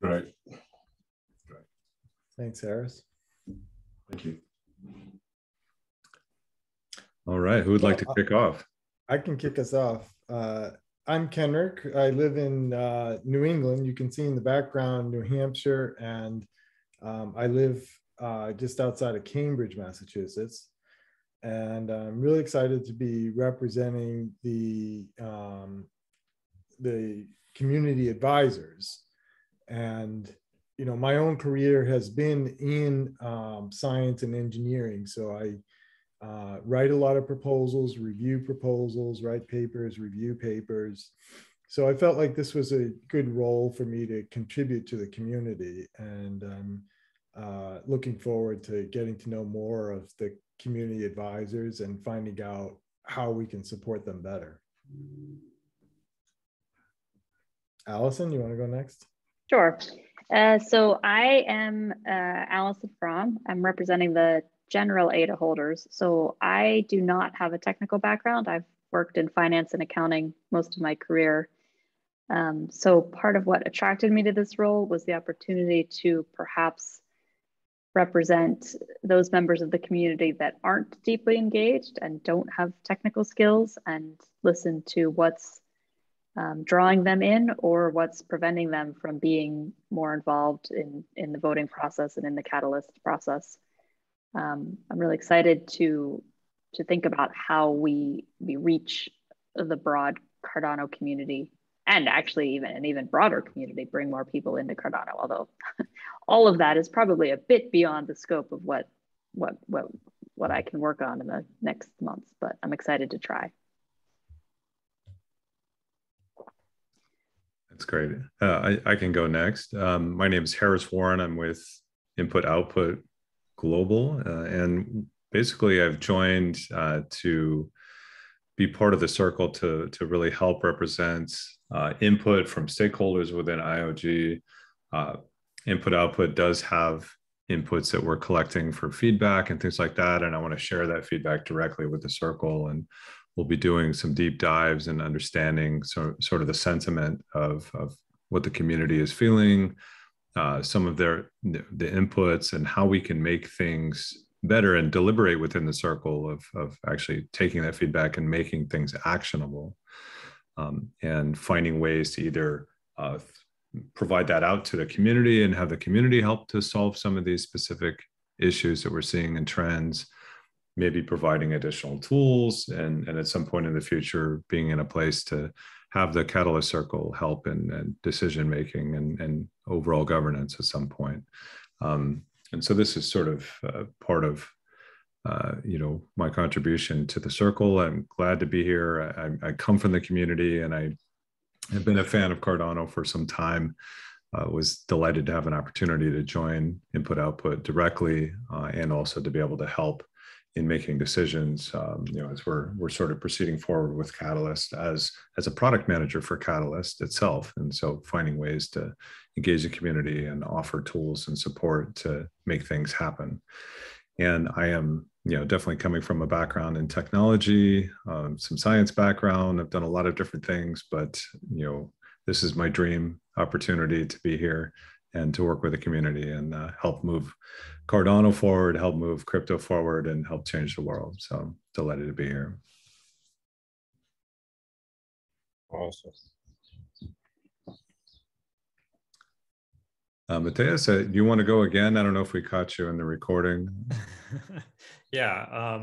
Right. Thanks, Harris. Thank you. All right, who would like to kick off? I can kick us off. I'm Kenrick. I live in New England. You can see in the background, New Hampshire, and I live just outside of Cambridge, Massachusetts. And I'm really excited to be representing the community advisors. And my own career has been in science and engineering. So I write a lot of proposals, review proposals, write papers, review papers. So I felt like this was a good role for me to contribute to the community. And I'm looking forward to getting to know more of the community advisors and finding out how we can support them better. Allison, you want to go next? Sure. So I am Allison Fromm. I'm representing the general ADA holders. So I do not have a technical background. I've worked in finance and accounting most of my career. So part of what attracted me to this role was the opportunity to perhaps represent those members of the community that aren't deeply engaged and don't have technical skills, and listen to what's drawing them in or what's preventing them from being more involved in the voting process and in the catalyst process. I'm really excited to think about how we reach the broad Cardano community, and actually even an even broader community, bring more people into Cardano, although all of that is probably a bit beyond the scope of what I can work on in the next months, but I'm excited to try. That's great. I can go next. My name is Harris Warren. I'm with Input Output Global, and basically I've joined to be part of the circle to really help represent input from stakeholders within IOG. Input Output does have inputs that we're collecting for feedback and things like that, and I want to share that feedback directly with the circle, and we'll be doing some deep dives and understanding sort of the sentiment of what the community is feeling, some of the inputs, and how we can make things better and deliberate within the circle of actually taking that feedback and making things actionable, and finding ways to either provide that out to the community and have the community help to solve some of these specific issues that we're seeing and trends, maybe providing additional tools, and at some point in the future being in a place to have the Catalyst Circle help in decision making and overall governance at some point. And so this is sort of part of my contribution to the circle. I'm glad to be here. I come from the community, and I have been a fan of Cardano for some time. Was delighted to have an opportunity to join Input Output directly, and also to be able to help in making decisions, as we're sort of proceeding forward with Catalyst as a product manager for Catalyst itself. And so finding ways to engage the community and offer tools and support to make things happen. And I am, definitely coming from a background in technology, some science background. I've done a lot of different things, but, this is my dream opportunity to be here and to work with the community and help move Cardano forward, help move crypto forward, and help change the world. So I'm delighted to be here. Awesome. Mateus, do you want to go again? I don't know if we caught you in the recording. Yeah.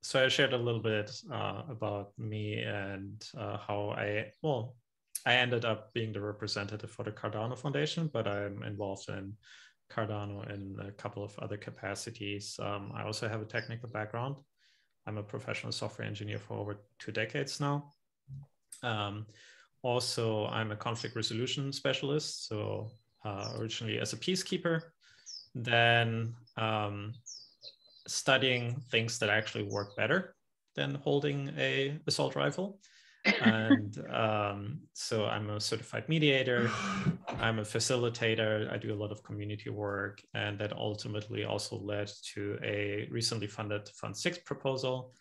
So I shared a little bit about me and how I ended up being the representative for the Cardano Foundation, but I'm involved in Cardano in a couple of other capacities. I also have a technical background. I'm a professional software engineer for over 2 decades now. Also, I'm a conflict resolution specialist. So originally as a peacekeeper, then studying things that actually work better than holding an assault rifle. And so I'm a certified mediator, I'm a facilitator, I do a lot of community work, and that ultimately also led to a recently funded Fund 6 proposal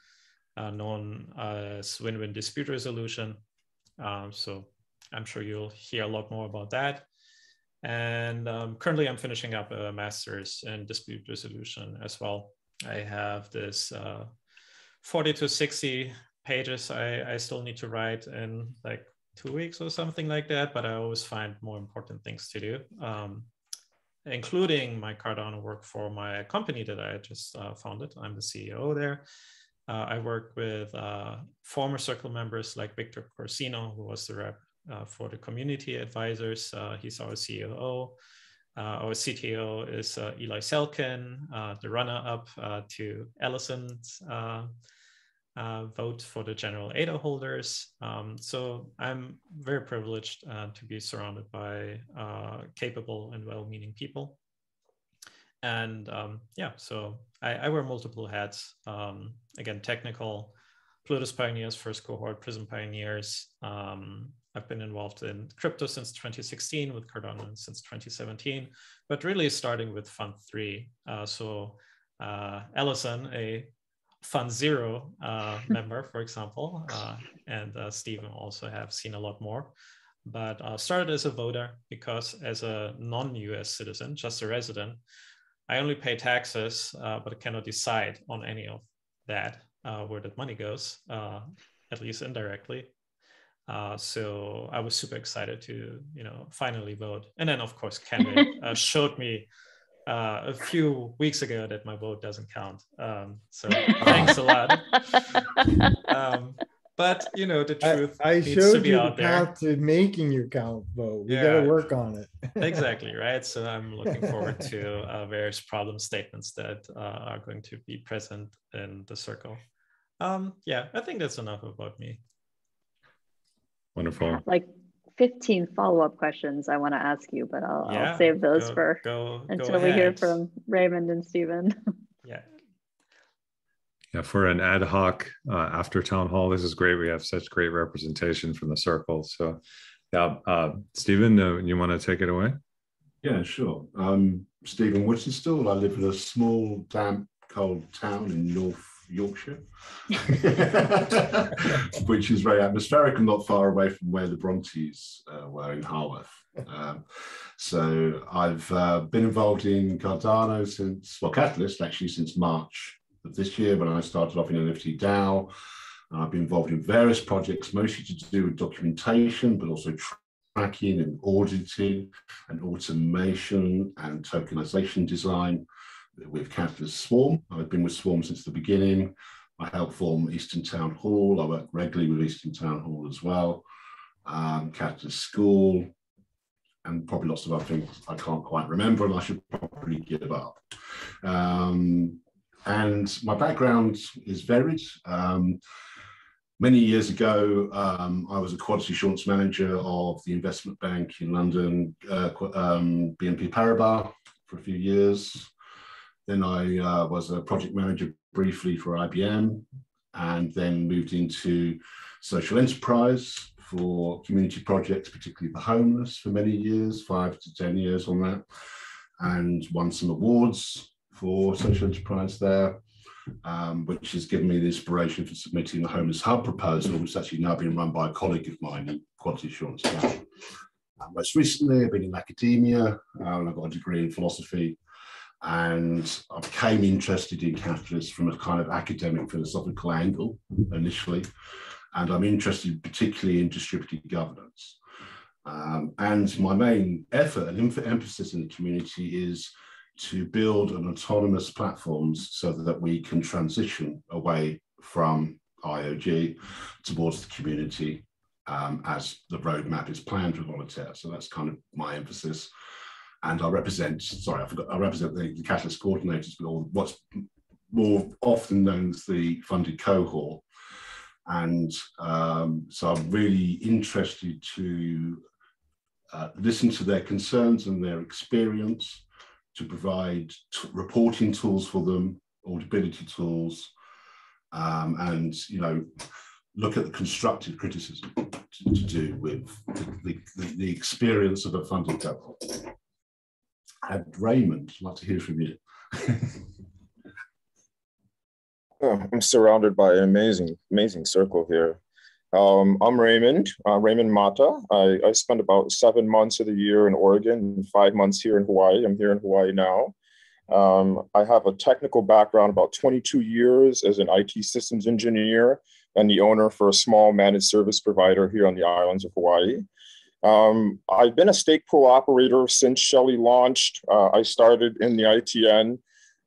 known as Win-Win Dispute Resolution. So I'm sure you'll hear a lot more about that. And currently I'm finishing up a master's in dispute resolution as well. I have this 40 to 60 pages I still need to write in like 2 weeks or something like that, but I always find more important things to do, including my Cardano work for my company that I just founded. I'm the CEO there. I work with former Circle members like Victor Corsino, who was the rep for the community advisors. He's our COO. Our CTO is Eli Selkin, the runner-up to Allison's vote for the general ADA holders. So I'm very privileged to be surrounded by capable and well-meaning people. And yeah, so I wear multiple hats. Again, technical, Plutus Pioneers, first cohort, Prism Pioneers. I've been involved in crypto since 2016, with Cardano since 2017, but really starting with Fund 3. So Allison, a Fund 0 member, for example, and Stephen also have seen a lot more, but started as a voter because as a non-US citizen, just a resident, I only pay taxes, but I cannot decide on any of that, where that money goes, at least indirectly. So I was super excited to, finally vote. And then of course, Candid showed me a few weeks ago that my vote doesn't count. So thanks a lot. But the truth I needs showed to be you out the there. path to making your count vote. We got to work on it. Exactly, right? So I'm looking forward to various problem statements that are going to be present in the circle. Yeah, I think that's enough about me. Wonderful. Like 15 follow-up questions I want to ask you, but I'll save those until we hear from Raymond and Stephen. Yeah, for an ad hoc after town hall, this is great. We have such great representation from the circle. So yeah, Stephen, you want to take it away? Yeah, sure. I'm Stephen Whittingstall. I live in a small, damp, cold town in North Yorkshire, which is very atmospheric and not far away from where the Brontes were in Harworth. So I've been involved in Cardano since, well, Catalyst actually since March of this year, when I started off in NFT DAO. I've been involved in various projects, mostly to do with documentation, but also tracking and auditing and automation and tokenization design with Catalyst Swarm. I've been with Swarm since the beginning. I helped form Eastern Town Hall. I work regularly with Eastern Town Hall as well, Catalyst School, and probably lots of other things I can't quite remember, and I should probably give up. And my background is varied. Many years ago, I was a quality assurance manager of the investment bank in London, BNP Paribas, for a few years. Then I was a project manager briefly for IBM, and then moved into social enterprise for community projects, particularly the homeless, for many years, 5 to 10 years on that, and won some awards for social enterprise there, which has given me the inspiration for submitting the Homeless Hub proposal, which is actually now being run by a colleague of mine in quality assurance. Most recently, I've been in academia, and I've got a degree in philosophy, and I became interested in Catalyst from a kind of academic philosophical angle initially, and I'm interested particularly in distributed governance. And my main effort and emphasis in the community is to build an autonomous platforms so that we can transition away from IOG towards the community as the roadmap is planned with Voltaire. So that's kind of my emphasis. And I represent, I represent the Catalyst coordinators, but what's more often known as the funded cohort. And so I'm really interested to listen to their concerns and their experience, to provide reporting tools for them, auditability tools, and look at the constructive criticism to do with the experience of a funded cohort. And Raymond, I'd like to hear from you. Oh, I'm surrounded by an amazing circle here. I'm Raymond Mata. I spend about 7 months of the year in Oregon and 5 months here in Hawaii. I'm here in Hawaii now. I have a technical background, about 22 years as an IT systems engineer and the owner for a small managed service provider here on the islands of Hawaii. I've been a stake pool operator since Shelley launched. I started in the ITN.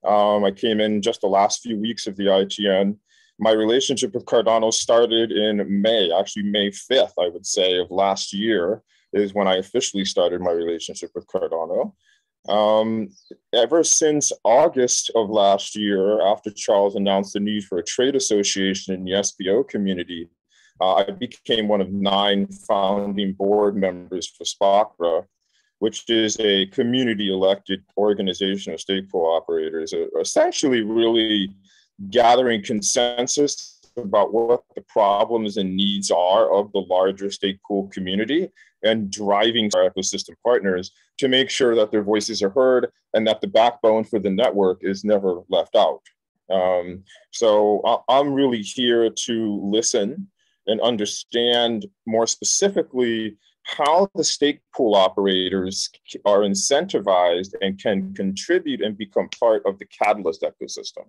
I came in just the last few weeks of the ITN. My relationship with Cardano started in May, actually May 5th, I would say, of last year is when I officially started my relationship with Cardano. Ever since August of last year, after Charles announced the need for a trade association in the SPO community, I became one of 9 founding board members for SPO-related, which is a community elected organization of stake pool operators, essentially really gathering consensus about what the problems and needs are of the larger stake pool community and driving our ecosystem partners to make sure that their voices are heard and that the backbone for the network is never left out. So I'm really here to listen and understand more specifically how the stake pool operators are incentivized and can contribute and become part of the Catalyst ecosystem.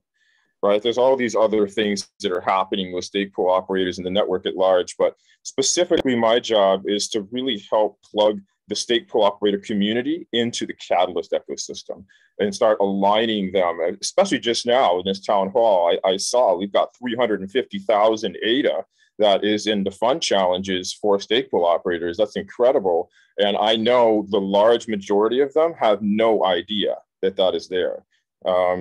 Right, there's all these other things that are happening with stake pool operators in the network at large, but specifically my job is to really help plug the stake pool operator community into the Catalyst ecosystem and start aligning them, especially just now in this town hall, I saw we've got 350,000 ADA that is in the fund challenges for stake pool operators. That's incredible. And I know the large majority of them have no idea that that is there.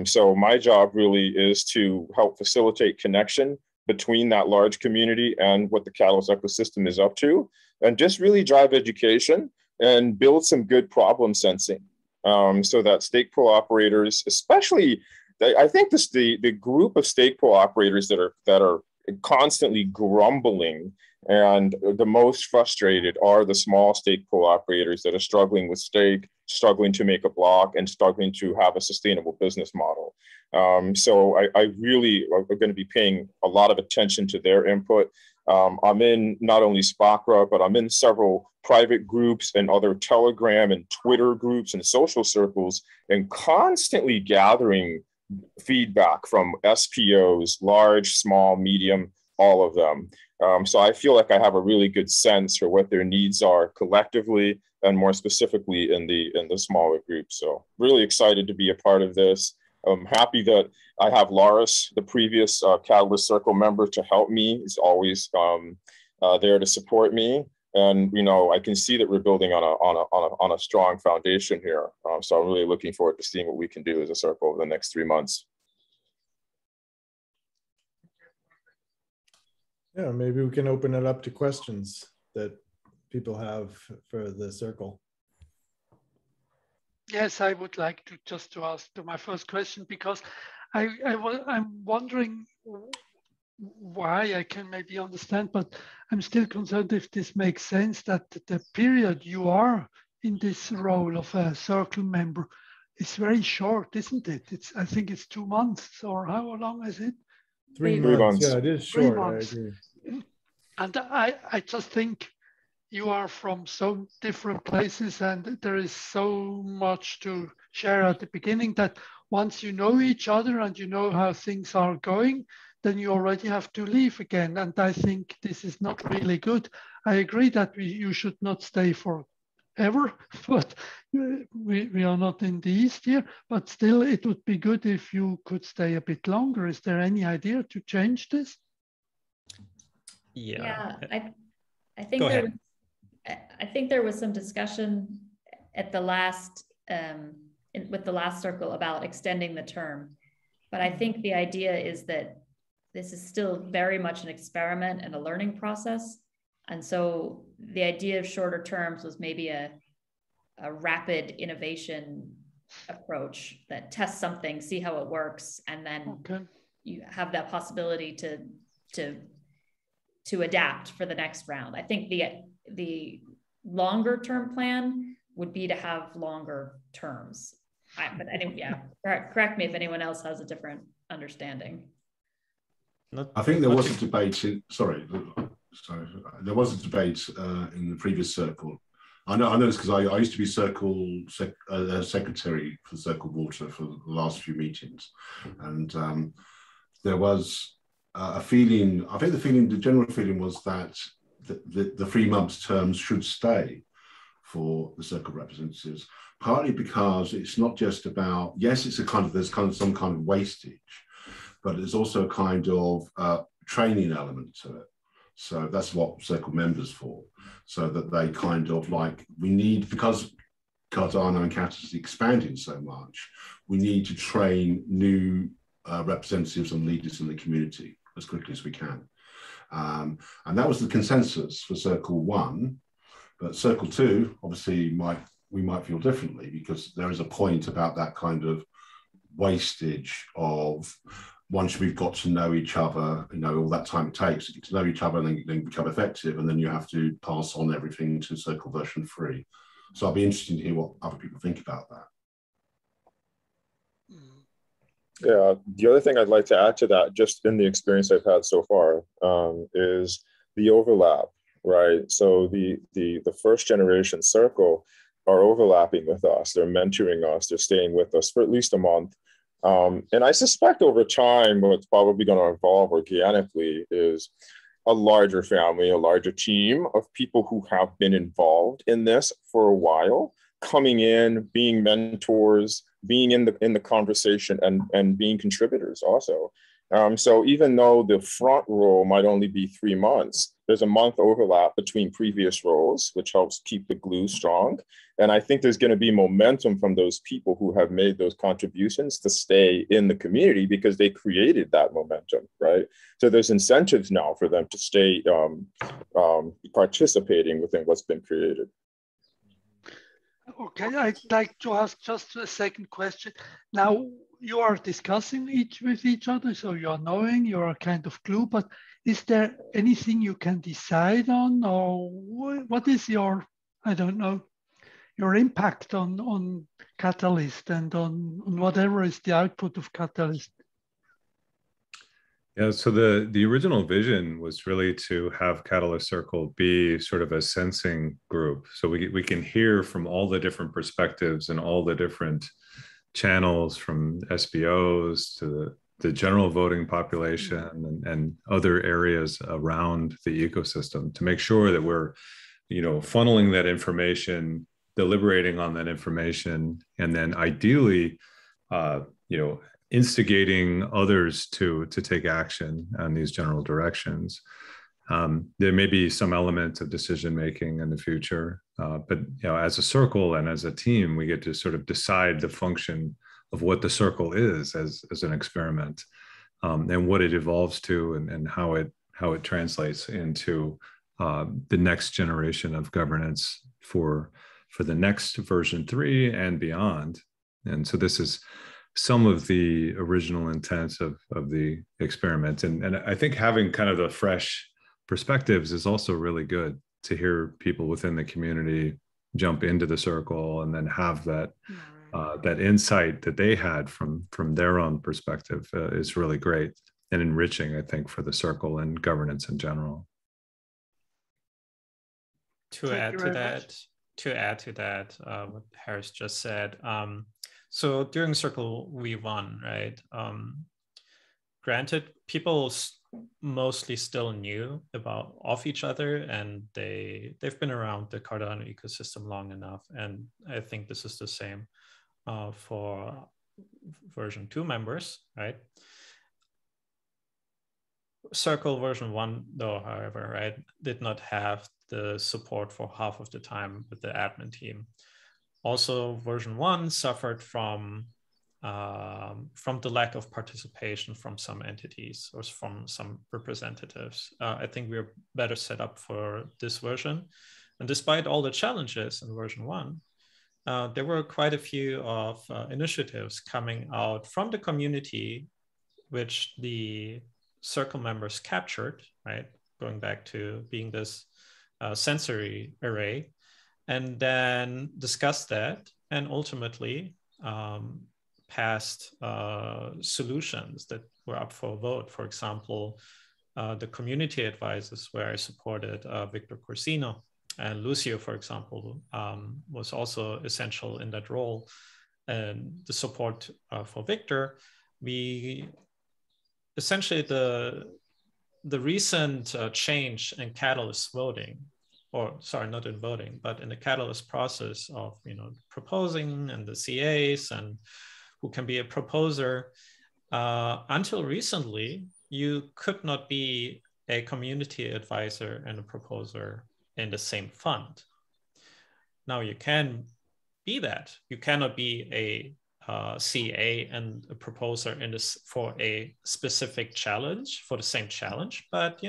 So my job really is to help facilitate connection between that large community and what the Catalyst ecosystem is up to, and just really drive education and build some good problem sensing, so that stake pool operators, especially, I think the group of stake pool operators that are constantly grumbling and the most frustrated are the small stake pool operators that are struggling with stake, struggling to make a block, and struggling to have a sustainable business model. So I really are going to be paying a lot of attention to their input. I'm in not only SPO-related, but I'm in several private groups and other Telegram and Twitter groups and social circles, and constantly gathering feedback from SPOs, large, small, medium, all of them. So I feel like I have a really good sense for what their needs are collectively, and more specifically in the smaller groups. So really excited to be a part of this. I'm happy that I have Loris, the previous Catalyst Circle member, to help me. He's always there to support me. And I can see that we're building on a strong foundation here. So I'm really looking forward to seeing what we can do as a circle over the next 3 months. Yeah, maybe we can open it up to questions that people have for the circle. Yes, I would like to ask my first question, because I'm wondering why. I can maybe understand, but I'm still concerned if this makes sense, that the period you are in this role of a circle member is very short, isn't it? I think it's 2 months, or how long is it? 3 months. Yeah, it is short. I agree. And I just think you are from so different places, and there is so much to share at the beginning, that once you know each other and you know how things are going, then you already have to leave again. And I think this is not really good. I agree that you should not stay forever, but we are not in the East here, but still it would be good if you could stay a bit longer. Is there any idea to change this? Yeah, I think there was some discussion at the last with the last circle about extending the term, but I think the idea is that this is still very much an experiment and a learning process, and so the idea of shorter terms was maybe a rapid innovation approach that tests something, see how it works, and then you have that possibility to adapt for the next round. I think the longer term plan would be to have longer terms. But anyway, yeah, correct me if anyone else has a different understanding. I think there was a debate. So there was a debate in the previous circle. I know this because I used to be secretary for Circle Water for the last few meetings, and there was a feeling. I think the general feeling was that the 3 months terms should stay for the circle representatives, partly because it's not just about, yes, it's there's some kind of wastage, but there's also a kind of training element to it. So that's what circle members for, so that they we need, because Cardano and Cat is expanding so much, we need to train new representatives and leaders in the community as quickly as we can. And that was the consensus for Circle 1. But Circle 2, obviously, we might feel differently, because there is a point about that kind of wastage of, once we've got to know each other, all that time it takes to get to know each other and then become effective, and then you have to pass on everything to Circle version 3. So I'll be interested to hear what other people think about that. Yeah, the other thing I'd like to add to that, just in the experience I've had so far, is the overlap, right? So the first generation Circle are overlapping with us. They're mentoring us. They're staying with us for at least a month. And I suspect over time, what's probably going to evolve organically is a larger family, a larger team of people who have been involved in this for a while, coming in, being mentors, being in the conversation, and being contributors also. So even though the front row might only be 3 months, there's a month overlap between previous roles, which helps keep the glue strong. And I think there's going to be momentum from those people who have made those contributions to stay in the community, because they created that momentum, right? So there's incentives now for them to stay participating within what's been created. Okay, I'd like to ask just a second question. Now, you are discussing with each other, so you are knowing, you are kind of clue, but is there anything you can decide on, or what is your, I don't know, your impact on Catalyst and on whatever is the output of Catalyst? Yeah, so the original vision was really to have Catalyst Circle be sort of a sensing group. So we can hear from all the different perspectives and all the different channels, from SPOs to the general voting population and other areas around the ecosystem, to make sure that we're, funneling that information, deliberating on that information, and then ideally, instigating others to take action on these general directions. There may be some element of decision making in the future, but as a circle and as a team, we get to sort of decide the function of what the circle is as an experiment, and what it evolves to, and how it translates into the next generation of governance for the next version 3 and beyond. And so this is some of the original intent of the experiment. And I think having kind of the fresh perspectives is also really good, to hear people within the community jump into the circle and then have that that insight that they had from their own perspective is really great and enriching, I think, for the circle and governance in general. To add to that, what Harris just said, so during Circle V1, right? Granted, people mostly still knew of each other, and they've been around the Cardano ecosystem long enough, and I think this is the same for version 2 members, right? Circle version 1, though, however, right, did not have the support for half of the time with the admin team. Also, version 1 suffered from the lack of participation from some entities or from some representatives. I think we're better set up for this version. And despite all the challenges in version 1, there were quite a few of initiatives coming out from the community, which the Circle members captured, right? Going back to being this sensory array, and then discussed that, and ultimately passed solutions that were up for a vote. For example, the community advisors where I supported Victor Corsino, and Lucio, for example, was also essential in that role. And the support for Victor, we essentially the recent change in catalyst voting, or sorry, not in voting, but in the catalyst process of proposing and the CAs and who can be a proposer. Until recently, you could not be a community advisor and a proposer in the same fund. Now you can be that. You cannot be a CA and a proposer in this for a specific challenge, for the same challenge. But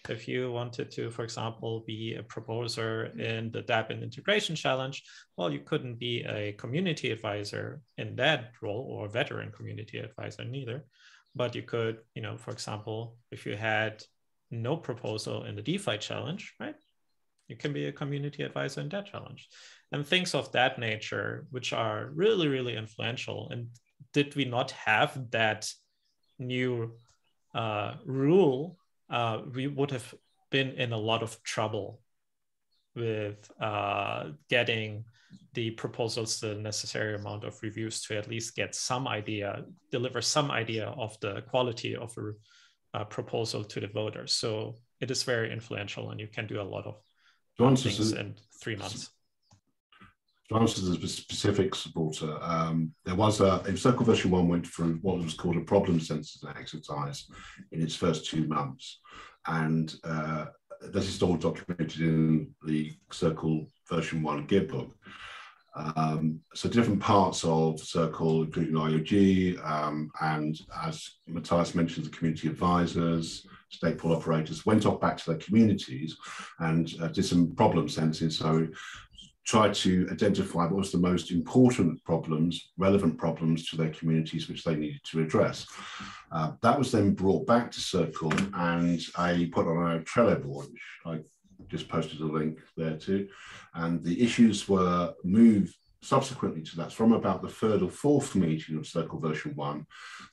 if you wanted to, for example, be a proposer in the DApp and integration challenge, well, you couldn't be a community advisor in that role, or veteran community advisor neither. But you could, for example, if you had no proposal in the DeFi challenge, right? You can be a community advisor in that challenge. And things of that nature, which are really, really influential. And did we not have that new rule, we would have been in a lot of trouble with getting the proposals the necessary amount of reviews to at least get some idea, deliver some idea of the quality of a proposal to the voters. So it is very influential, and you can do a lot of things in 3 months. To answer the specific supporter, there was in Circle version 1 went through what was called a problem sensing exercise in its first 2 months. And this is all documented in the Circle version 1 Gitbook. So different parts of Circle, including IOG, and as Matthias mentioned, the community advisors, stateful operators, went off back to their communities and did some problem sensing. So tried to identify what was the most important problems, relevant problems to their communities, which they needed to address. That was then brought back to Circle, and I put on a Trello board, which I just posted a link there too. And the issues were moved subsequently to that. From about the 3rd or 4th meeting of Circle version 1,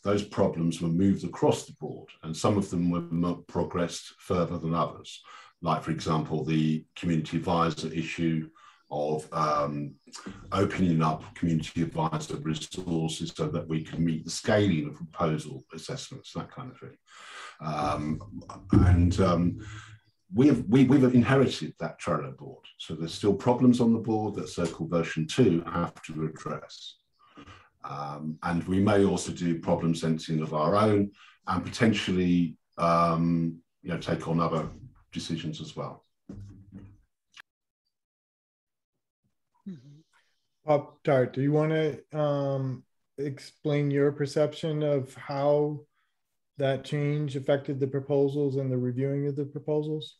those problems were moved across the board, and some of them were progressed further than others. Like, for example, the community advisor issue of opening up community advisor resources so that we can meet the scaling of proposal assessments, that kind of thing. We've inherited that Trello board. So there's still problems on the board that Circle version 2 have to address. And we may also do problem sensing of our own, and potentially take on other decisions as well. Pop-Tart, do you want to explain your perception of how that change affected the proposals and the reviewing of the proposals?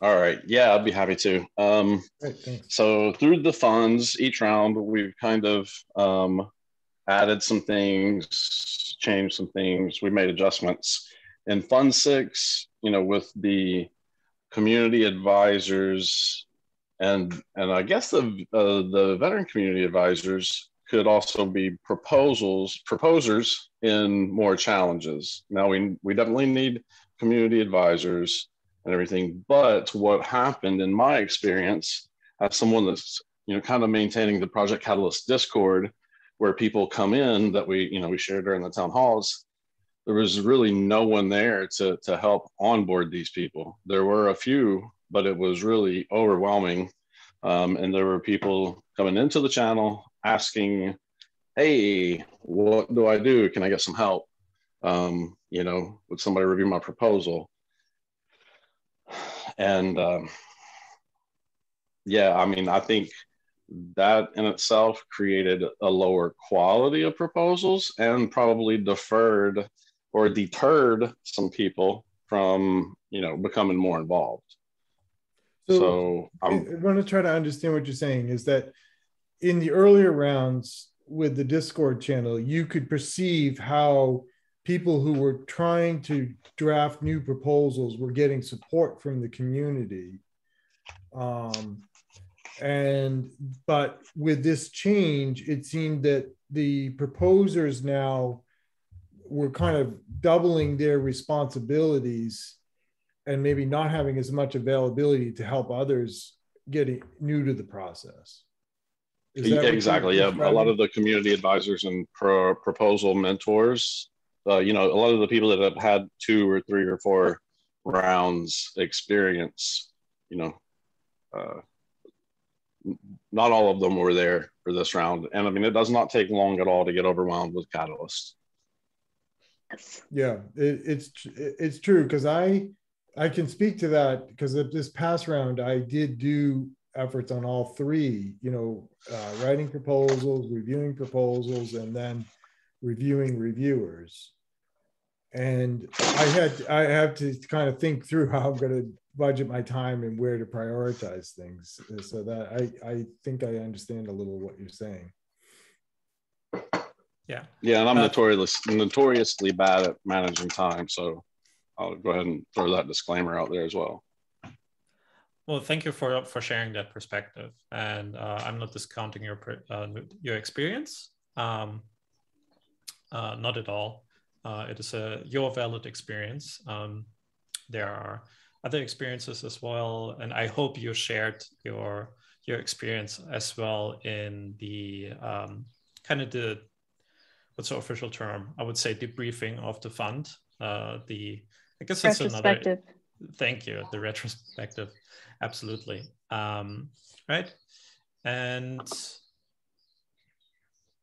All right. Yeah, I'd be happy to. Great, so through the funds, each round, we've kind of added some things, changed some things. We made adjustments. In Fund 6, with the community advisors and I guess the veteran community advisors could also be proposers in more challenges. Now we definitely need community advisors and everything, but what happened in my experience as someone that's kind of maintaining the Project Catalyst Discord, where people come in that we share during the town halls, there was really no one there to help onboard these people. There were a few, but it was really overwhelming. And there were people coming into the channel asking, hey, what do I do? Can I get some help? Would somebody review my proposal? And I think that in itself created a lower quality of proposals and probably deterred some people from, becoming more involved. So I want to try to understand what you're saying is that in the earlier rounds with the Discord channel, you could perceive how people who were trying to draft new proposals were getting support from the community. But with this change, it seemed that the proposers now were kind of doubling their responsibilities and maybe not having as much availability to help others getting new to the process. Exactly. Yeah. A lot of the community advisors and proposal mentors, you know, a lot of the people that have had 2 or 3 or 4 rounds experience, you know, not all of them were there for this round. And I mean, it does not take long at all to get overwhelmed with Catalyst. Yeah, it's true, because I can speak to that, because of this past round, I did do efforts on all 3, you know, writing proposals, reviewing proposals, and then reviewing reviewers. And I have to kind of think through how I'm going to budget my time and where to prioritize things, so that I think I understand a little what you're saying. Yeah. Yeah, and I'm notoriously bad at managing time, so I'll go ahead and throw that disclaimer out there as well. Well, thank you for sharing that perspective, and I'm not discounting your experience, not at all. It is your valid experience. There are other experiences as well, and I hope you shared your experience as well in the kind of the, what's the official term? I would say debriefing of the fund. I guess it's another. Thank you. The retrospective, absolutely. Right, and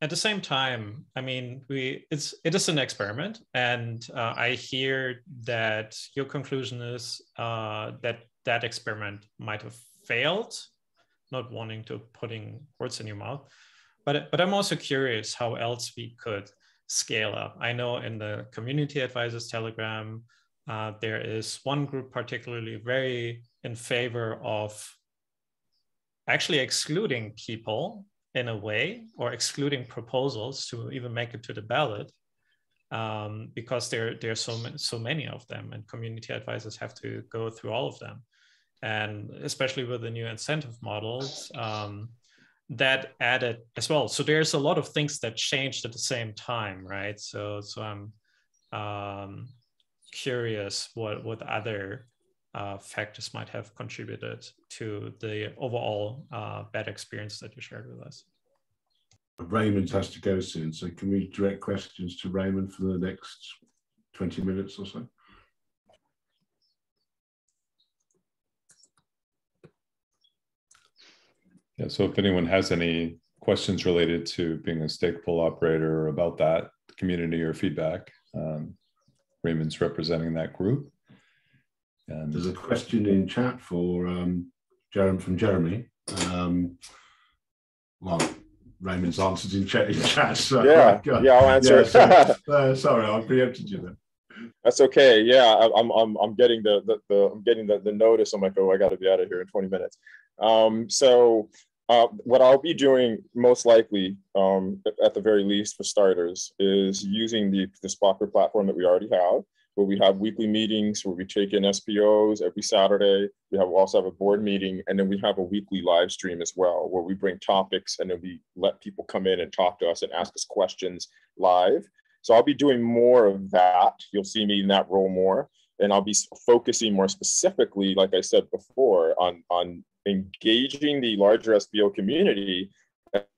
at the same time, I mean, it is an experiment, and I hear that your conclusion is that experiment might have failed. Not wanting to putting words in your mouth, but I'm also curious how else we could scale up. I know in the Community Advisors Telegram, there is one group particularly very in favor of actually excluding people in a way, or excluding proposals to even make it to the ballot, because there are so many of them, and community advisors have to go through all of them. And especially with the new incentive models, that added as well. So there's a lot of things that changed at the same time, right? So I'm curious what other factors might have contributed to the overall bad experience that you shared with us. Raymond has to go soon, so can we direct questions to Raymond for the next 20 minutes or so? Yeah, so if anyone has any questions related to being a stake pool operator or about that community or feedback, Raymond's representing that group. And there's a question in chat for Jeremy. Well, Raymond's answered in chat. So yeah, I'll answer. Yeah, sorry, I preempted you then. That's okay. Yeah, I'm getting the notice. I'm like, oh, I got to be out of here in 20 minutes. So what I'll be doing most likely, at the very least for starters, is using the Spocker platform that we already have, where we have weekly meetings where we take in SPOs every Saturday. We also have a board meeting, and then we have a weekly live stream as well, where we bring topics and then we let people come in and talk to us and ask us questions live. So I'll be doing more of that. You'll see me in that role more, and I'll be focusing more specifically, like I said before, on engaging the larger SPO community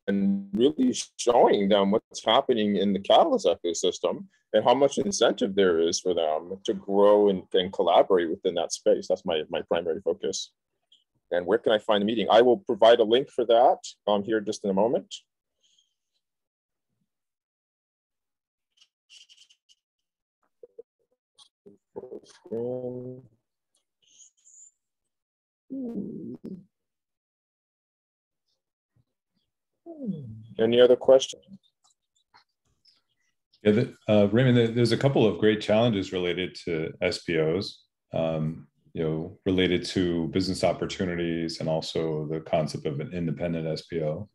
and really showing them what's happening in the Catalyst ecosystem and how much incentive there is for them to grow and collaborate within that space. That's my primary focus. And where can I find the meeting? I will provide a link for that here just in a moment. Any other questions? Yeah, Raymond, there's a couple of great challenges related to SPOs, related to business opportunities and also the concept of an independent SPO.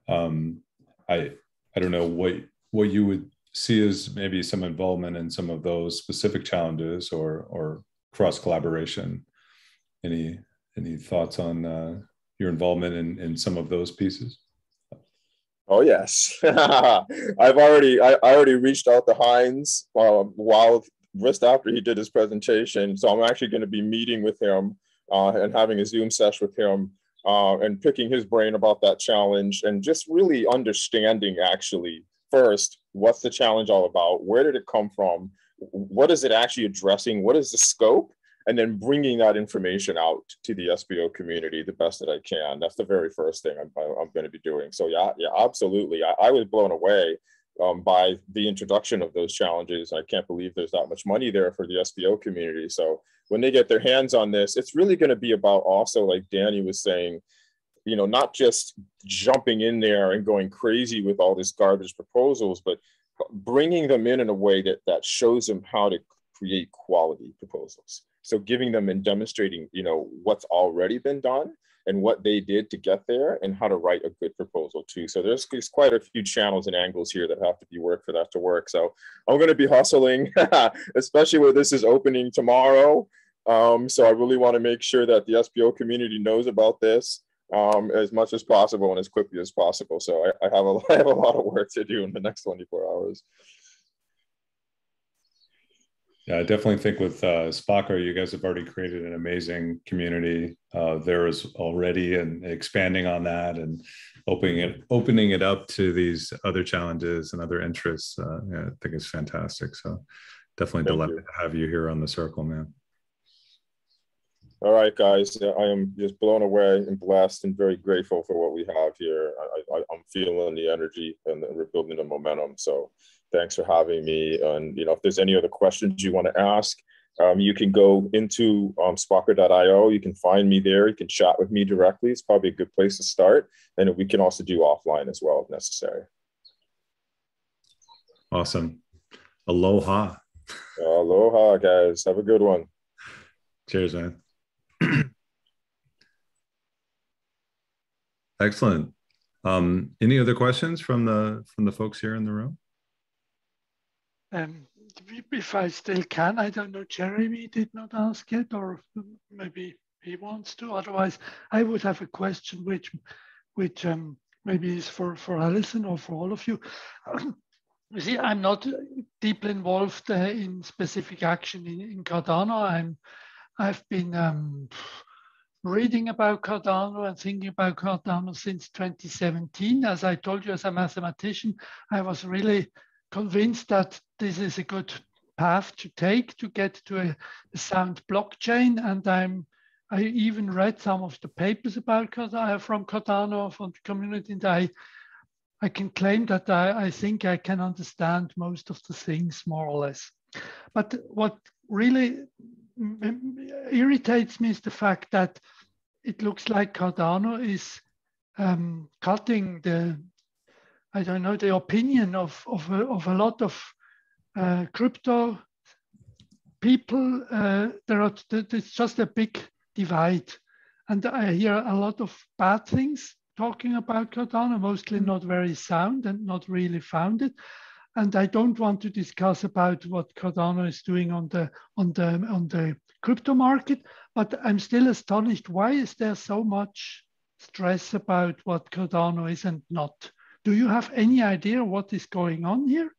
I don't know what you would see as maybe some involvement in some of those specific challenges or cross collaboration. Any thoughts on your involvement in some of those pieces? Oh yes, I already reached out to Heinz while just after he did his presentation. So I'm actually going to be meeting with him and having a Zoom session with him and picking his brain about that challenge and just really understanding actually first, what's the challenge all about? Where did it come from? What is it actually addressing? What is the scope? And then bringing that information out to the SPO community the best that I can. That's the very first thing I'm going to be doing. So yeah, absolutely. I was blown away by the introduction of those challenges. I can't believe there's that much money there for the SPO community. So when they get their hands on this, it's really going to be about also, like Danny was saying, you know, not just jumping in there and going crazy with all this garbage proposals, but bringing them in a way that shows them how to create quality proposals. So giving them and demonstrating, you know, what's already been done and what they did to get there and how to write a good proposal too. So there's quite a few channels and angles here that have to be worked for that to work. So I'm going to be hustling, especially where this is opening tomorrow. So I really want to make sure that the SPO community knows about this as much as possible and as quickly as possible. So I have a lot of work to do in the next 24 hours. Yeah, I definitely think with SPO, you guys have already created an amazing community. There is already, and expanding on that and opening it up to these other challenges and other interests. Yeah, I think it's fantastic. So definitely delighted to have you here on the circle, man. All right, guys. I am just blown away and blessed and very grateful for what we have here. I'm feeling the energy and we're building the momentum. So thanks for having me. And, you know, if there's any other questions you want to ask, you can go into SPO.io. You can find me there. You can chat with me directly. It's probably a good place to start. And we can also do offline as well if necessary. Awesome. Aloha. Aloha, guys. Have a good one. Cheers, man. Excellent. Any other questions from the folks here in the room? If I still can, I don't know, Jeremy did not ask yet, or maybe he wants to. Otherwise, I would have a question which maybe is for Alison or for all of you. You see, I'm not deeply involved in specific action in Cardano. I've been reading about Cardano and thinking about Cardano since 2017. As I told you, as a mathematician, I was really convinced that this is a good path to take to get to a sound blockchain. And I even read some of the papers about Cardano, from Cardano, from the community, and I can claim that I think I can understand most of the things more or less. But what really irritates me is the fact that it looks like Cardano is cutting the opinion of a lot of crypto people. There's just a big divide, and I hear a lot of bad things talking about Cardano, mostly not very sound and not really founded. And I don't want to discuss about what Cardano is doing on the crypto market, but I'm still astonished. Why is there so much stress about what Cardano is and not? Do you have any idea what is going on here?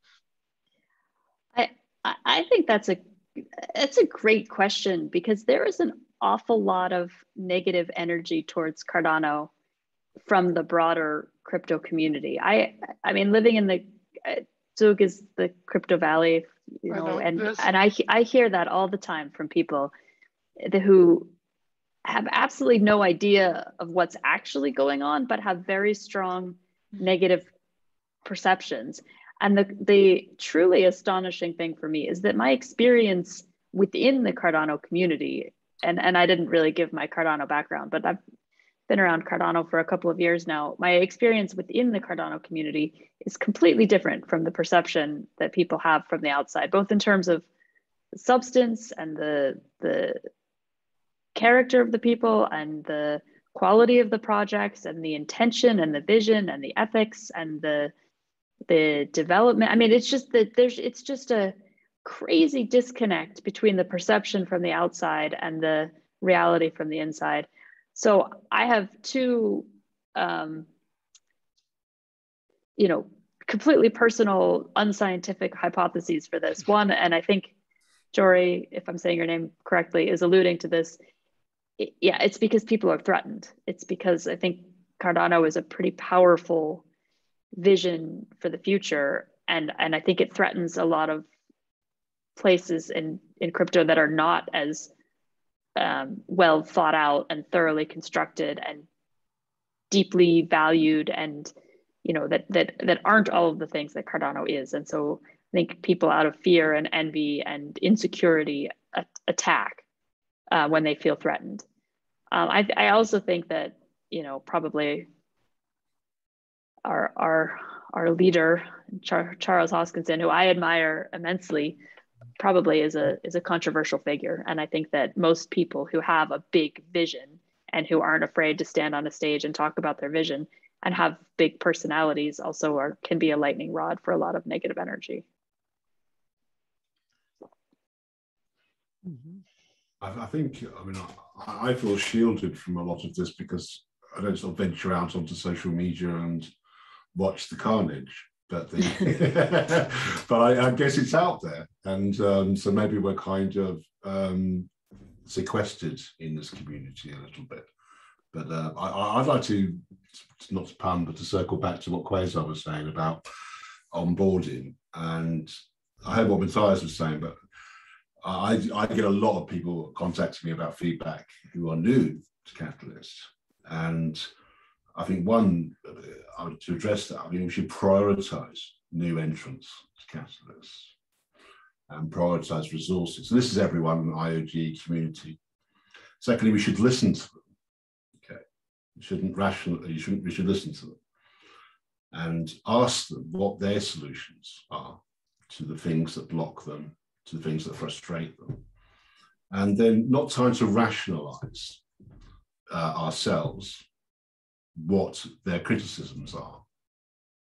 I think that's a great question, because there is an awful lot of negative energy towards Cardano from the broader crypto community. I mean, living in the Zug is the crypto valley, you know, and I hear that all the time from people who have absolutely no idea of what's actually going on, but have very strong negative perceptions. And the truly astonishing thing for me is that my experience within the Cardano community, and I didn't really give my Cardano background, but I've been around Cardano for a couple of years now. My experience within the Cardano community is completely different from the perception that people have from the outside, both in terms of the substance and the character of the people and the quality of the projects and the intention and the vision and the ethics and the development. I mean, it's just that it's just a crazy disconnect between the perception from the outside and the reality from the inside. So I have two, completely personal, unscientific hypotheses for this. One, and I think Jory, if I'm saying your name correctly, is alluding to this. It's because people are threatened. It's because I think Cardano is a pretty powerful vision for the future. And I think it threatens a lot of places in crypto that are not as well thought out and thoroughly constructed and deeply valued, and that aren't all of the things that Cardano is. And so I think people out of fear and envy and insecurity attack when they feel threatened. I also think that probably our leader Charles Hoskinson, who I admire immensely, probably is a controversial figure. And I think that most people who have a big vision and who aren't afraid to stand on a stage and talk about their vision and have big personalities also can be a lightning rod for a lot of negative energy. I think, I feel shielded from a lot of this because I don't sort of venture out onto social media and watch the carnage. But but I guess it's out there, and so maybe we're kind of sequestered in this community a little bit. But I'd like to, not to pun, but to circle back to what Quasar was saying about onboarding. And I heard what Matthias was saying, but I get a lot of people contacting me about feedback who are new to Catalyst. And I think to address that, we should prioritize new entrants to Catalyst and prioritize resources. So this is everyone in the IOG community. Secondly, we should listen to them. We should listen to them and ask them what their solutions are to the things that block them, to the things that frustrate them. And then not trying to rationalize ourselves what their criticisms are.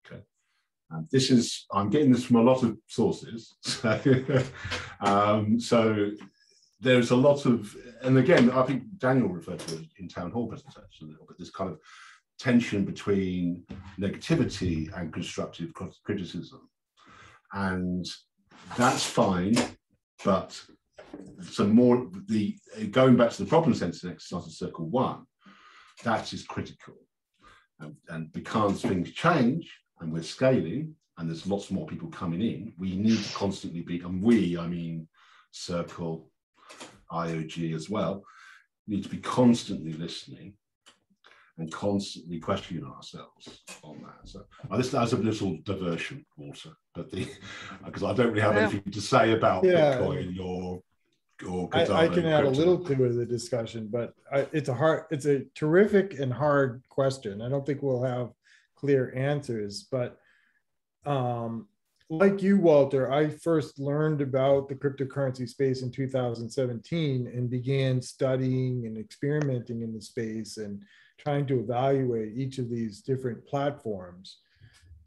Okay. And I'm getting this from a lot of sources. So there's a lot of, and again, I think Daniel referred to it in town hall presentation a little bit, this kind of tension between negativity and constructive criticism. And that's fine, but some more, going back to the problem sensing exercise in circle one, that is critical. And because things change and we're scaling and there's lots more people coming in, we need to constantly be, and I mean Circle, IOG as well, need to be constantly listening and constantly questioning ourselves on that. So this was a little diversion, Walter, but because I don't really have anything to say about Bitcoin or Cardano. I can add a little to the discussion, but it's a terrific and hard question. I don't think we'll have clear answers, but like you, Walter, I first learned about the cryptocurrency space in 2017 and began studying and experimenting in the space and trying to evaluate each of these different platforms.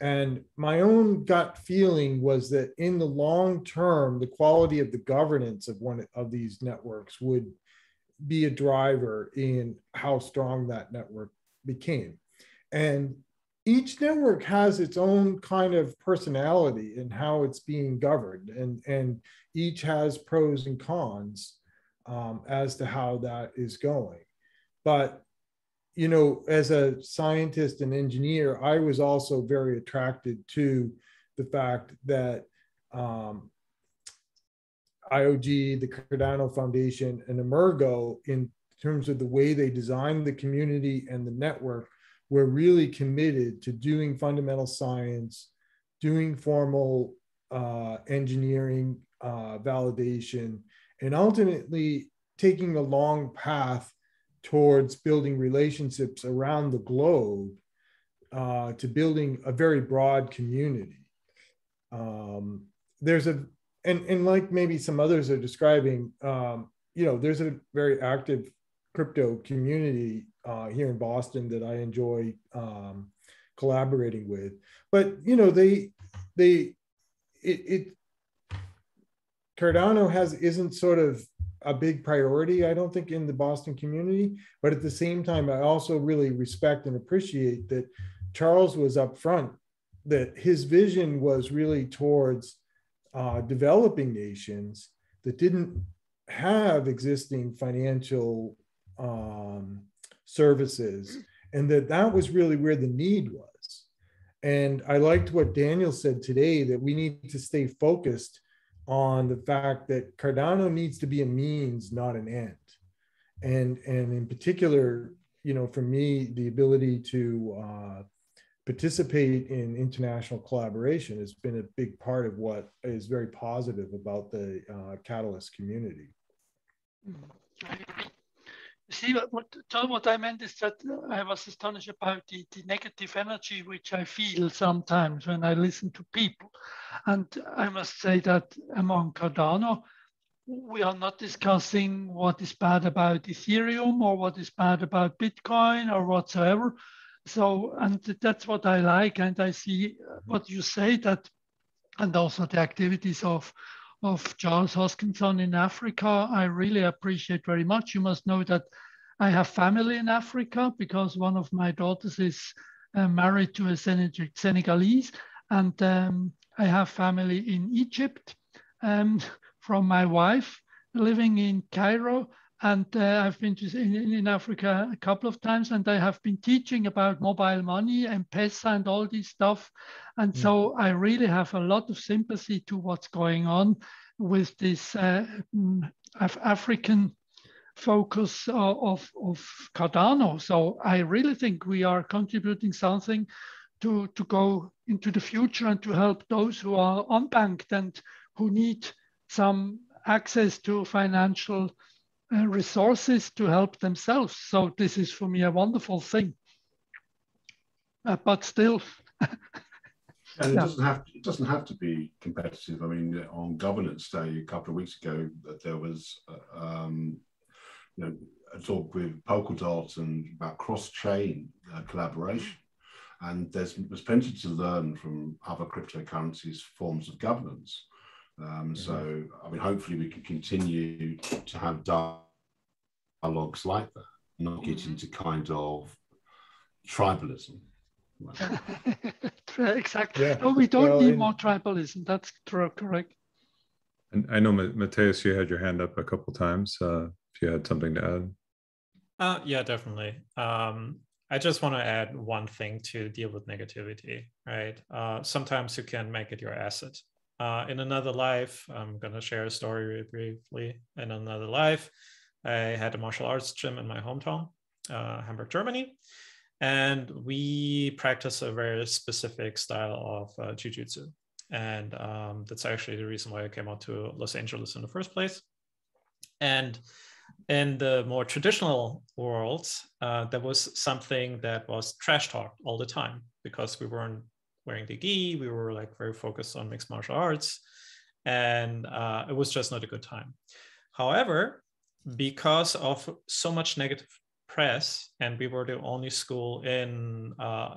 And my own gut feeling was that in the long term, the quality of the governance of one of these networks would be a driver in how strong that network became. And each network has its own kind of personality in how it's being governed, and each has pros and cons as to how that is going. But, as a scientist and engineer, I was also very attracted to the fact that IOG, the Cardano Foundation, and Emergo, in terms of the way they designed the community and the network, we're really committed to doing fundamental science, doing formal engineering validation, and ultimately taking a long path towards building relationships around the globe to building a very broad community. There's and like maybe some others are describing, there's a very active crypto community here in Boston that I enjoy collaborating with. But Cardano Cardano isn't sort of a big priority, I don't think, in the Boston community. But at the same time, I also really respect and appreciate that Charles was upfront, that his vision was really towards developing nations that didn't have existing financial services, and that was really where the need was. And I liked what Daniel said today, that we need to stay focused on the fact that Cardano needs to be a means, not an end. And in particular, you know, for me, the ability to participate in international collaboration has been a big part of what is very positive about the Catalyst community. I agree. See, what I meant is that I was astonished about the negative energy which I feel sometimes when I listen to people. And I must say that among Cardano, we are not discussing what is bad about Ethereum or what is bad about Bitcoin or whatsoever. So, and that's what I like. And I see what you say, that, and also the activities of Charles Hoskinson in Africa, I really appreciate very much. You must know that I have family in Africa because one of my daughters is married to a Senegalese, and I have family in Egypt from my wife living in Cairo. And I've been in Africa a couple of times, and I have been teaching about mobile money, M-Pesa, and all this stuff. And so I really have a lot of sympathy to what's going on with this African focus of Cardano. So I really think we are contributing something to go into the future and to help those who are unbanked and who need some access to financial resources to help themselves. So this is for me a wonderful thing. But still, and it doesn't have to be competitive. I mean, on Governance Day a couple of weeks ago, there was you know, a talk with Polkadot and about cross-chain collaboration. And there's plenty to learn from other cryptocurrencies forms of governance. So, I mean, hopefully we can continue to have dialogues like that, not get into kind of tribalism. Exactly. Yeah. No, we don't need more tribalism. That's true, correct. And I know, Matthias, you had your hand up a couple times. If you had something to add. Yeah, definitely. I just want to add one thing to deal with negativity, right? Sometimes you can make it your asset. In another life, I'm going to share a story really briefly. In another life, I had a martial arts gym in my hometown, Hamburg, Germany. And we practice a very specific style of jiu-jitsu. And that's actually the reason why I came out to Los Angeles in the first place. And in the more traditional world, there was something that was trash talked all the time because we weren't wearing the gi. We were like very focused on mixed martial arts, and it was just not a good time. However, because of so much negative press, and we were the only school in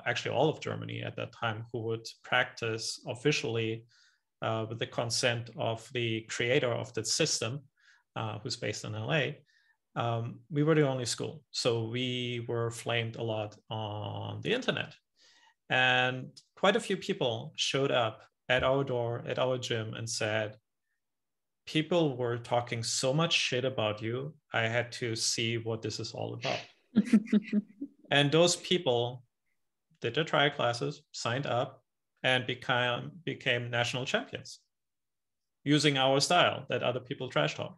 actually all of Germany at that time who would practice officially with the consent of the creator of the system, who's based in LA, we were the only school. So we were flamed a lot on the internet. And quite a few people showed up at our door, at our gym, and said, people were talking so much shit about you, I had to see what this is all about. And those people did their trial classes, signed up, and became national champions using our style that other people trash talk.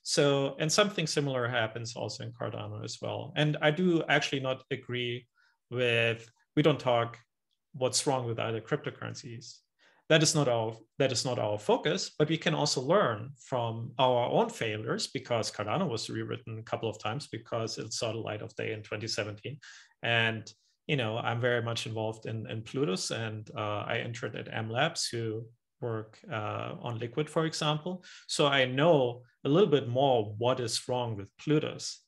So, and something similar happens also in Cardano as well. And I do actually not agree with, we don't talk what's wrong with other cryptocurrencies. That is not our focus, but we can also learn from our own failures, because Cardano was rewritten a couple of times because it saw the light of day in 2017. And, you know, I'm very much involved in Plutus, and I entered at M Labs, who work on Liquid, for example. So I know a little bit more what is wrong with Plutus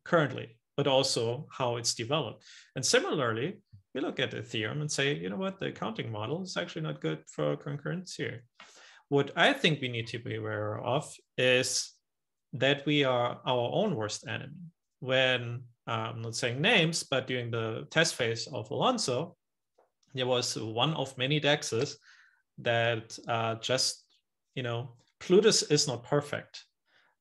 currently, but also how it's developed. And similarly, we look at Ethereum and say, you know what, the accounting model is actually not good for concurrency here. What I think we need to be aware of is that we are our own worst enemy. When, I'm not saying names, but during the test phase of Alonso, there was one of many DEXs that just, Plutus is not perfect.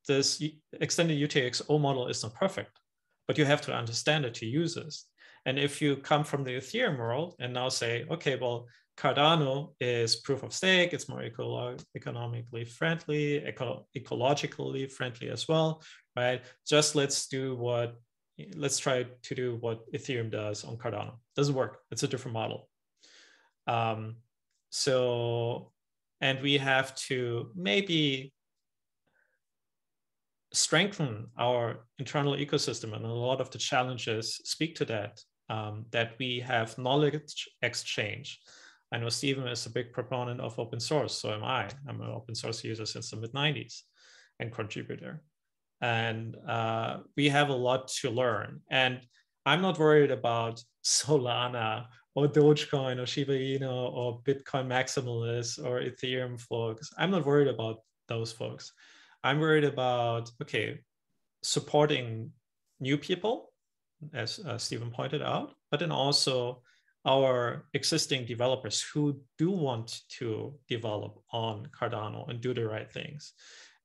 This extended UTXO model is not perfect, but you have to understand it to use this. And if you come from the Ethereum world and now say, okay, well, Cardano is proof of stake, it's more economically friendly, ecologically friendly as well, right? Just let's try to do what Ethereum does on Cardano. Doesn't work, it's a different model. And we have to maybe strengthen our internal ecosystem, and a lot of the challenges speak to that, that we have knowledge exchange. I know Stephen is a big proponent of open source, so am I. I'm an open source user since the mid-90s and contributor. And we have a lot to learn. And I'm not worried about Solana or Dogecoin or Shiba Inu or Bitcoin maximalists or Ethereum folks. I'm not worried about those folks. I'm worried about, okay, supporting new people, as Stephen pointed out, but then also our existing developers who do want to develop on Cardano and do the right things.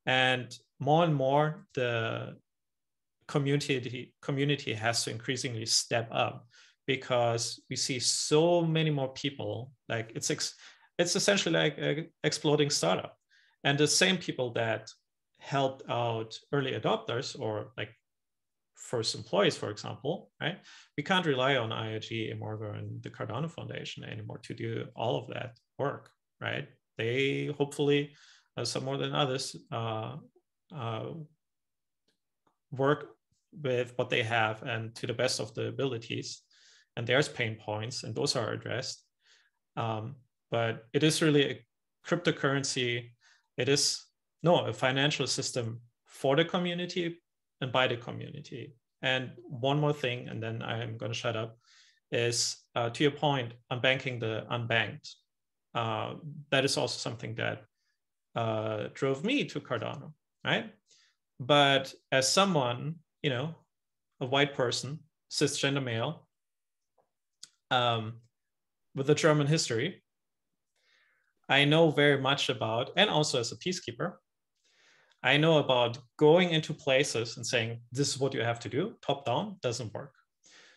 And more, the community has to increasingly step up, because we see so many more people. Like it's essentially like an exploding startup, and the same people that helped out early adopters or like first employees, for example, right? We can't rely on IAG, Emorgo, and the Cardano Foundation anymore to do all of that work, right? They hopefully, some more than others, work with what they have and to the best of the abilities. And there's pain points, and those are addressed. But it is really a cryptocurrency. It is a financial system for the community and by the community. And one more thing, and then I'm going to shut up, is to your point, unbanking the unbanked. That is also something that drove me to Cardano, right? But as someone, a white person, cisgender male, with a German history, I know very much about, and also as a peacekeeper, I know about going into places and saying, this is what you have to do, top down, doesn't work.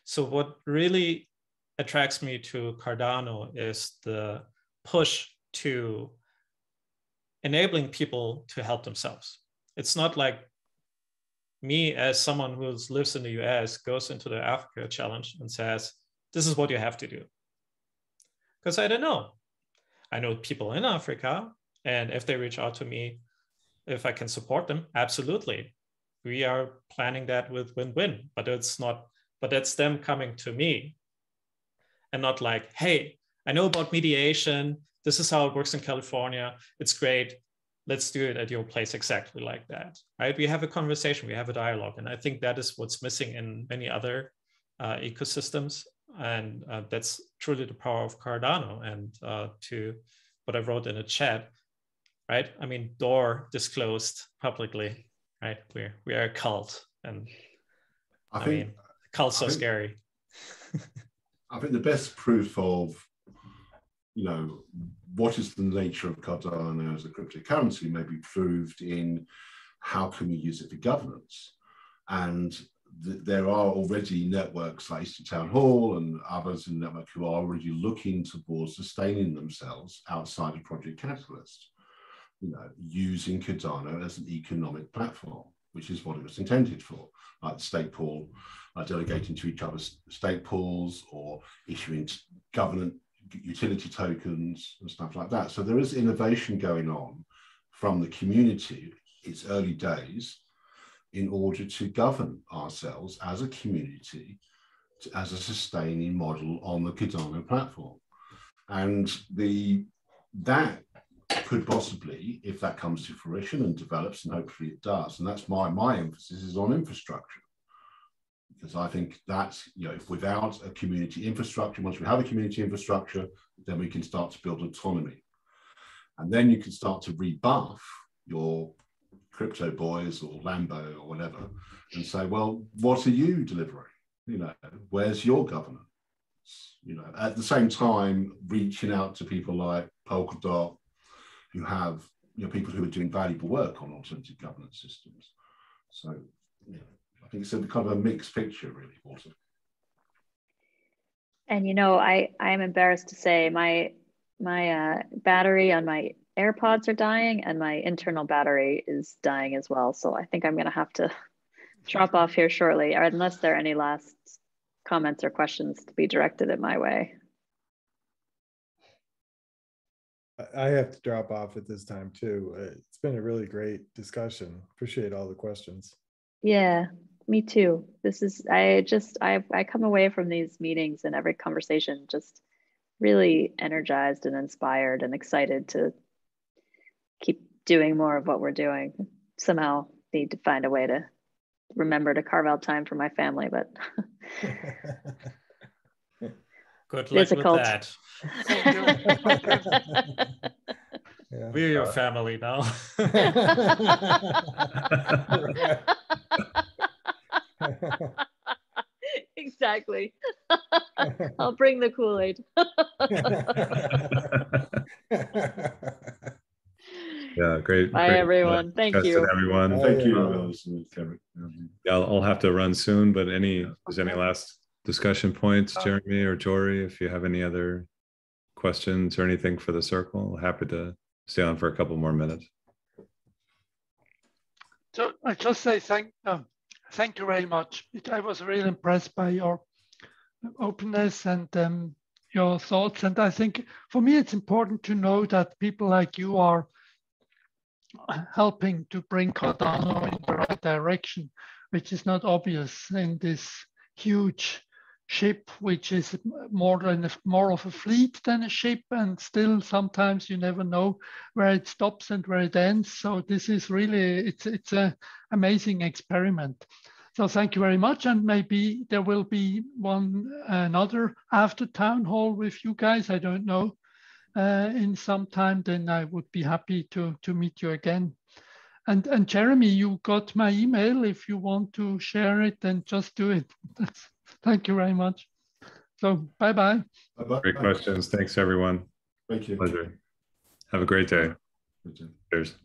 So what really attracts me to Cardano is the push to enabling people to help themselves. It's not like me as someone who lives in the US goes into the Africa challenge and says, this is what you have to do. Because I don't know. I know people in Africa, and if they reach out to me, if I can support them, absolutely. We are planning that with win-win, but that's them coming to me and not like, hey, I know about mediation. This is how it works in California. It's great. Let's do it at your place exactly like that, right? We have a conversation, we have a dialogue. And I think that is what's missing in many other ecosystems. And that's truly the power of Cardano. And to what I wrote in the chat, right? I mean, Door disclosed publicly, right? We are a cult, and I mean, cult's so scary. I think the best proof of, what is the nature of Cardano as a cryptocurrency may be proved in how can we use it for governance. And there are already networks like Eastern Town Hall and others in the network who are already looking towards sustaining themselves outside of Project Catalyst, using Cardano as an economic platform, which is what it was intended for, like the stake pool, delegating to each other's stake pools or issuing government utility tokens and stuff like that. So there is innovation going on from the community, its early days, in order to govern ourselves as a community, as a sustaining model on the Cardano platform. And that could possibly, if that comes to fruition and develops, and hopefully it does, and that's my emphasis is on infrastructure. Because I think that, if without a community infrastructure, once we have a community infrastructure, then we can start to build autonomy. And then you can start to rebuff your crypto boys or Lambo or whatever and say, well, what are you delivering? You know, where's your governance? You know, at the same time, reaching out to people like Polkadot, who have, you know, people who are doing valuable work on alternative governance systems. So, you know, I think it's a kind of a mixed picture, really, Walter. And you know, I'm embarrassed to say my battery on my AirPods are dying, and my internal battery is dying as well. So I think I'm going to have to drop off here shortly, or unless there are any last comments or questions to be directed at my way. I have to drop off at this time too. It's been a really great discussion. Appreciate all the questions. Yeah, me too. This is, I come away from these meetings and every conversation just really energized and inspired and excited to keep doing more of what we're doing. Somehow need to find a way to remember to carve out time for my family, but good luck with that. Yeah. We're your family now. Exactly. I'll bring the Kool-Aid. Yeah, great. Bye, great, everyone. Thank discussion, you. everyone. Thank you, Kevin. Yeah, I'll have to run soon, but there's any last discussion points, Jeremy or Jory, if you have any other questions or anything for the circle, happy to stay on for a couple more minutes. So I just say thank you very much. I was really impressed by your openness and your thoughts. And I think for me, it's important to know that people like you are helping to bring Cardano in the right direction, which is not obvious in this huge ship, which is more of a fleet than a ship, and still sometimes you never know where it stops and where it ends. So this is really, it's an amazing experiment. So thank you very much, and maybe there will be another after town hall with you guys. I don't know, in some time. Then I would be happy to meet you again. And Jeremy, you got my email. If you want to share it, then just do it. Thank you very much. So bye-bye. Great questions. Thanks, everyone. Thank you. Pleasure. Have a great day. Cheers.